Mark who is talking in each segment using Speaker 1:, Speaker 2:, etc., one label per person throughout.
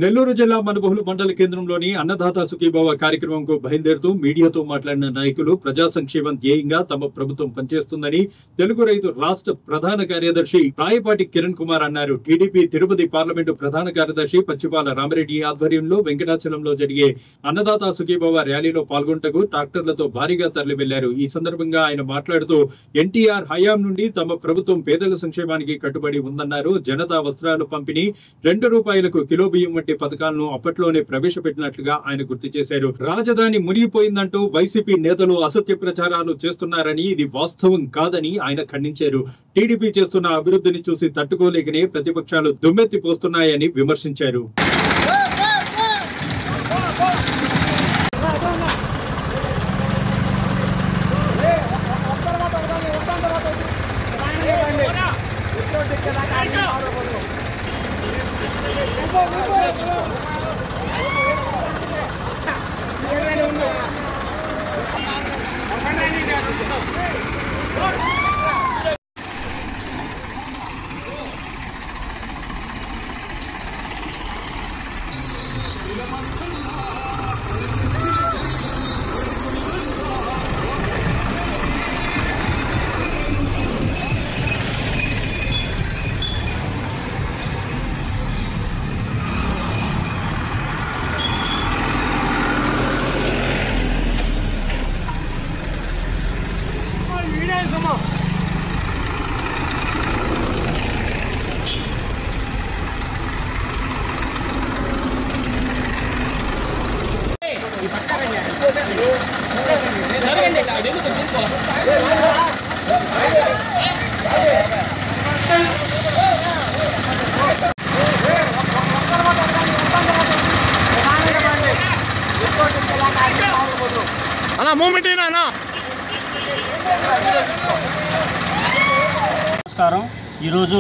Speaker 1: నెల్లూరు జిల్లా మనుబోలు మండల కేంద్రంలోని అన్నదాత సుఖీభవ కార్యక్రమంకు బయలుదేరుతూ మీడియాతో మాట్లాడిన నాయకులు ప్రజా సంక్షేమం ధ్యేయంగా తమ ప్రభుత్వం పనిచేస్తుందని తెలుగు రైతు రాష్ట్ర ప్రధాన కార్యదర్శి రాయపాటి కిరణ్ కుమార్ అన్నారు. టీడీపీ తిరుపతి పార్లమెంటు ప్రధాన కార్యదర్శి పచ్చిపాల రామిరెడ్డి ఆధ్వర్యంలో వెంకటాచలంలో జరిగే అన్నదాత సుఖీభవ ర్యాలీలో పాల్గొంటకు ట్రాక్టర్లతో భారీగా తరలి వెళ్లారు. ఈ సందర్భంగా ఆయన మాట్లాడుతూ ఎన్టీఆర్ హయాం నుండి తమ ప్రభుత్వం పేదల సంక్షేమానికి కట్టుబడి ఉందన్నారు. జనతా వస్త్రాలు పంపిణీ, ₹2 కిలో బియ్యం వంటి పథకాలను అప్పట్లోనే ప్రవేశపెట్టినట్లుగా ఆయన గుర్తు చేశారు. రాజధాని మునిగిపోయిందంటూ వైసీపీ నేతలు అసత్య ప్రచారాలు చేస్తున్నారని, ఇది వాస్తవం కాదని ఆయన ఖండించారు. టీడీపీ చేస్తున్న అభివృద్ధిని చూసి తట్టుకోలేకనే ప్రతిపక్షాలు దుమ్మెత్తి పోస్తున్నాయని విమర్శించారు.
Speaker 2: నమస్కారం. ఈరోజు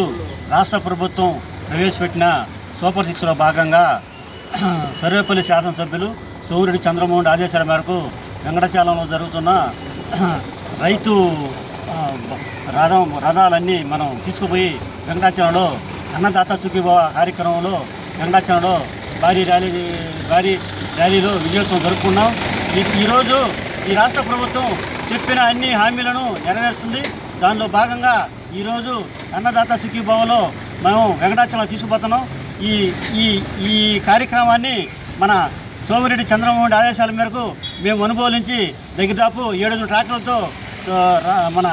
Speaker 2: రాష్ట్ర ప్రభుత్వం ప్రవేశపెట్టిన సూపర్ 6లో భాగంగా సర్వేపల్లి శాసనసభ్యులు సోమిరెడ్డి చంద్రమోహన్ ఆదేశాల మేరకు వెంకటాచలంలో జరుగుతున్న రైతు రథాలన్నీ మనం తీసుకుపోయి వెంకటాచలంలో అన్నదాత సుఖీభవ కార్యక్రమంలో వెంకటాచలంలో భారీ ర్యాలీలో విజయోత్సవం జరుపుకున్నాం. ఈరోజు ఈ రాష్ట్ర ప్రభుత్వం చెప్పిన అన్ని హామీలను నెరవేరుస్తుంది. దానిలో భాగంగా ఈరోజు అన్నదాత సుఖీభవలో మేము వెంకటాచలం తీసుకుపోతున్నాం. ఈ కార్యక్రమాన్ని మన సోమిరెడ్డి చంద్రమోహన్ ఆదేశాల మేరకు మేము అనుభవించి దాదాపు 7 ట్రాక్టర్లతో మన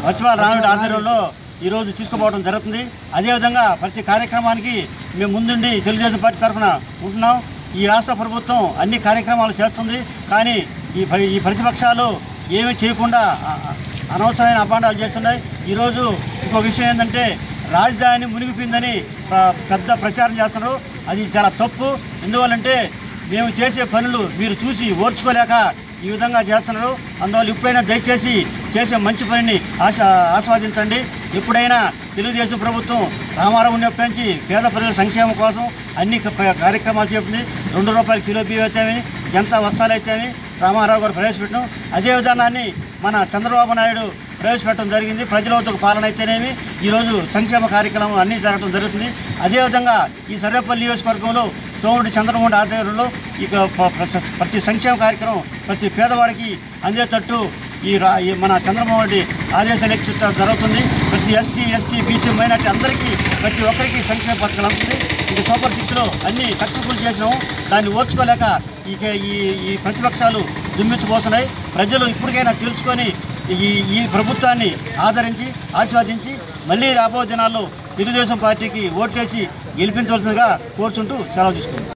Speaker 2: పచ్చిపాల రామిరెడ్డి ఆధ్వర్యంలో ఈరోజు తీసుకుపోవడం జరుగుతుంది. అదేవిధంగా ప్రతి కార్యక్రమానికి మేము ముందుండి తెలుగుదేశం పార్టీ తరఫున ఉంటున్నాం. ఈ రాష్ట్ర ప్రభుత్వం అన్ని కార్యక్రమాలు చేస్తుంది. కానీ ఈ ప్రతిపక్షాలు ఏమీ చేయకుండా అనవసరమైన అభాండాలు చేస్తున్నాయి. ఈరోజు ఇంకో విషయం ఏంటంటే రాజధాని మునిగిపోయిందని పెద్ద ప్రచారం చేస్తున్నారు. అది చాలా తప్పు. ఎందువల్లంటే మేము చేసే పనులు మీరు చూసి ఓర్చుకోలేక ఈ విధంగా చేస్తున్నారు. అందువల్ల ఇప్పుడైనా దయచేసి చేసే మంచి పనిని ఆస్వాదించండి. ఎప్పుడైనా తెలుగుదేశం ప్రభుత్వం రామారావు పెంచి పేద ప్రజల సంక్షేమం కోసం అన్ని కార్యక్రమాలు చేస్తుంది. ₹2 కిలో బియ్యం అయితేమి, జనతా వస్త్రాలు అయితేమి రామారావు గారు ప్రవేశపెట్టడం, అదే విధానాన్ని మన చంద్రబాబు నాయుడు ప్రవేశపెట్టడం జరిగింది. ప్రజల వద్దకు పాలన అయితేనేమి ఈరోజు సంక్షేమ కార్యక్రమం అన్నీ జరగడం జరుగుతుంది. అదేవిధంగా ఈ సర్వేపల్లి నియోజకవర్గంలో సోమిరెడ్డి చంద్రమోహన్ ఆధ్వర్యంలో ఇక ప్రతి సంక్షేమ కార్యక్రమం ప్రతి పేదవాడికి అందేటట్టు మన చంద్రబాబు రెడ్డి ఆదేశాలు జరుగుతుంది. ప్రతి ఎస్సీ, ఎస్టీ, బీసీ, మైనార్టీ అందరికీ ప్రతి ఒక్కరికి సంక్షేమ పథకాలు అందుతుంది. ఇది సూపర్ 6లో అన్ని సక్సెస్ఫుల్ చేసినాము. దాన్ని ఓర్చుకోలేక ఈ ప్రతిపక్షాలు దుమ్మెత్తిపోతున్నాయి. ప్రజలు ఇప్పటికైనా తెలుసుకొని ఈ ప్రభుత్వాన్ని ఆదరించి ఆస్వాదించి మళ్ళీ రాబోయే దినాల్లో తెలుగుదేశం పార్టీకి ఓట్లేసి గెలిపించవలసిందిగా కోరుచుంటూ సెలవు తీసుకుంటాం.